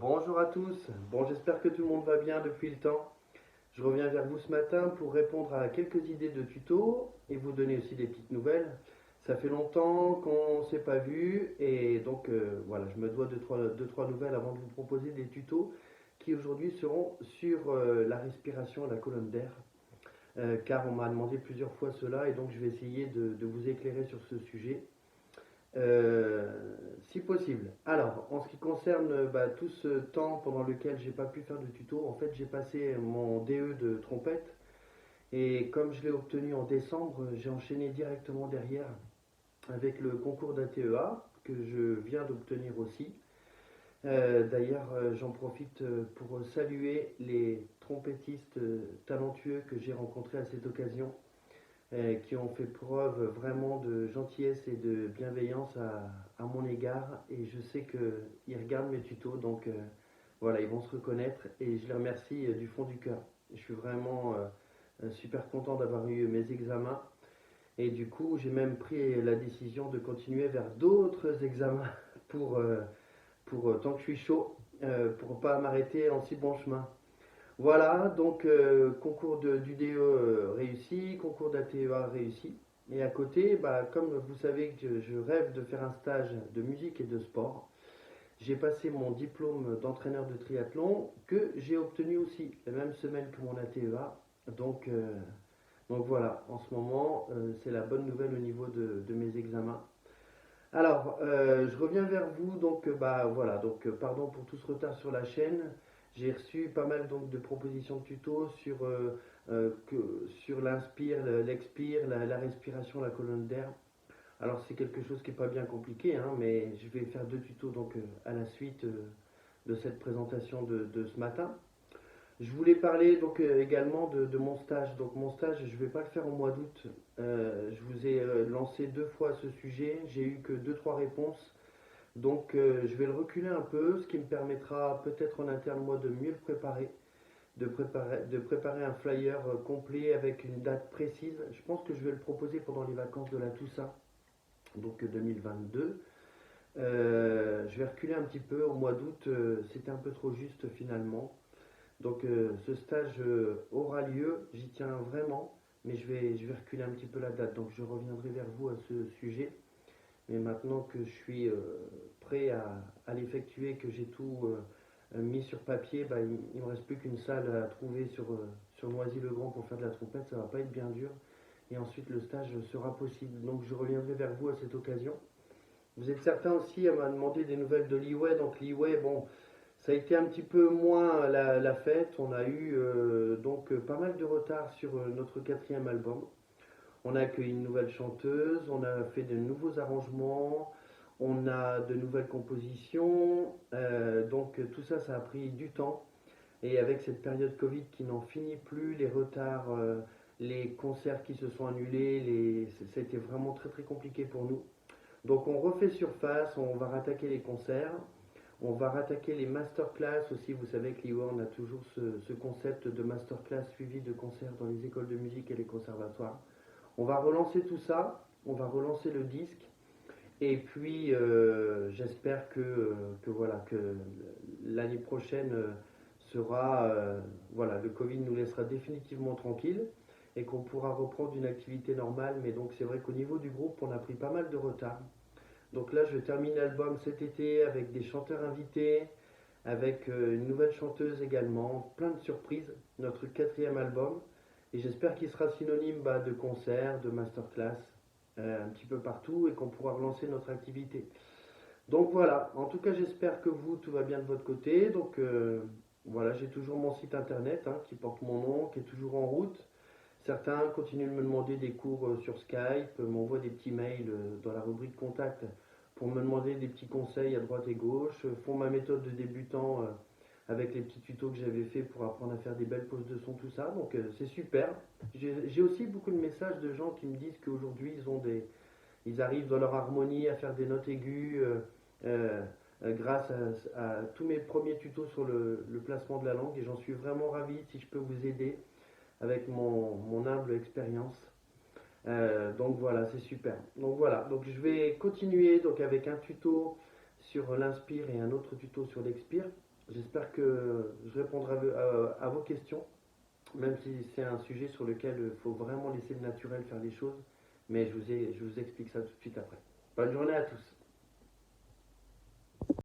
Bonjour à tous. Bon, j'espère que tout le monde va bien depuis le temps. Je reviens vers vous ce matin pour répondre à quelques idées de tutos et vous donner aussi des petites nouvelles. Ça fait longtemps qu'on ne s'est pas vu et donc voilà, je me dois de trois nouvelles avant de vous proposer des tutos qui aujourd'hui seront sur la respiration et la colonne d'air. Car on m'a demandé plusieurs fois cela et donc je vais essayer de vous éclairer sur ce sujet. Euh, si possible. Alors, en ce qui concerne tout ce temps pendant lequel j'ai pas pu faire de tuto, en fait j'ai passé mon DE de trompette et comme je l'ai obtenu en décembre, j'ai enchaîné directement derrière avec le concours d'ATEA que je viens d'obtenir aussi. D'ailleurs, j'en profite pour saluer les trompettistes talentueux que j'ai rencontrés à cette occasion qui ont fait preuve vraiment de gentillesse et de bienveillance à mon égard. Et je sais qu'ils regardent mes tutos, donc voilà, ils vont se reconnaître et je les remercie du fond du cœur. Je suis vraiment super content d'avoir eu mes examens. Et du coup, j'ai même pris la décision de continuer vers d'autres examens pour, tant que je suis chaud, pour ne pas m'arrêter en si bon chemin. Voilà, donc concours du DE réussi, concours d'ATEA réussi. Et à côté, comme vous savez que je rêve de faire un stage de musique et de sport, j'ai passé mon diplôme d'entraîneur de triathlon que j'ai obtenu aussi la même semaine que mon ATEA. Donc, donc voilà, en ce moment, c'est la bonne nouvelle au niveau de mes examens. Alors, je reviens vers vous, donc voilà, donc pardon pour tout ce retard sur la chaîne. J'ai reçu pas mal donc de propositions de tutos sur l'inspire, l'expire, la respiration, la colonne d'air. Alors c'est quelque chose qui n'est pas bien compliqué, hein, mais je vais faire deux tutos donc à la suite de cette présentation de ce matin. Je voulais parler donc également de mon stage. Donc mon stage, je ne vais pas le faire au mois d'août. Je vous ai lancé deux fois ce sujet. J'ai eu que deux trois réponses. Donc je vais le reculer un peu, ce qui me permettra peut-être en interne moi de mieux le préparer, de préparer un flyer complet avec une date précise. Je pense que je vais le proposer pendant les vacances de la Toussaint, donc 2022. Je vais reculer un petit peu au mois d'août, c'était un peu trop juste finalement. Donc ce stage aura lieu, j'y tiens vraiment, mais je vais reculer un petit peu la date. Donc je reviendrai vers vous à ce sujet. Mais maintenant que je suis prêt à l'effectuer, que j'ai tout mis sur papier, il ne me reste plus qu'une salle à trouver sur Noisy-le-Grand pour faire de la trompette. Ça va pas être bien dur. Et ensuite le stage sera possible. Donc je reviendrai vers vous à cette occasion. Vous êtes certains aussi à m'a demandé des nouvelles de Liway. Donc Liway, bon, ça a été un petit peu moins la fête. On a eu pas mal de retard sur notre quatrième album. On a accueilli une nouvelle chanteuse, on a fait de nouveaux arrangements, on a de nouvelles compositions. Donc tout ça, ça a pris du temps. Et avec cette période Covid qui n'en finit plus, les retards, les concerts qui se sont annulés, ça a été vraiment très très compliqué pour nous. Donc on refait surface, on va rattaquer les concerts, on va rattaquer les masterclass aussi. Vous savez que l'IWA, on a toujours ce concept de masterclass suivi de concerts dans les écoles de musique et les conservatoires. On va relancer tout ça, on va relancer le disque, et puis j'espère que voilà que l'année prochaine sera voilà, le Covid nous laissera définitivement tranquille et qu'on pourra reprendre une activité normale. Mais donc c'est vrai qu'au niveau du groupe, on a pris pas mal de retard. Donc là, je termine l'album cet été avec des chanteurs invités, avec une nouvelle chanteuse également, plein de surprises. Notre quatrième album. Et j'espère qu'il sera synonyme de concerts, de masterclass, un petit peu partout et qu'on pourra relancer notre activité. Donc voilà, en tout cas j'espère que vous, tout va bien de votre côté. Donc voilà, j'ai toujours mon site internet qui porte mon nom, qui est toujours en route. Certains continuent de me demander des cours sur Skype, m'envoient des petits mails dans la rubrique contact pour me demander des petits conseils à droite et gauche, font ma méthode de débutant avec les petits tutos que j'avais fait pour apprendre à faire des belles poses de son, tout ça. Donc c'est super. J'ai aussi beaucoup de messages de gens qui me disent qu'aujourd'hui ils arrivent dans leur harmonie à faire des notes aiguës grâce à tous mes premiers tutos sur le placement de la langue et j'en suis vraiment ravi si je peux vous aider avec mon humble expérience. Donc voilà, c'est super. Donc voilà, donc je vais continuer donc avec un tuto sur l'inspire et un autre tuto sur l'expire. J'espère que je répondrai à vos questions, même si c'est un sujet sur lequel il faut vraiment laisser le naturel faire les choses. Mais je vous explique ça tout de suite après. Bonne journée à tous.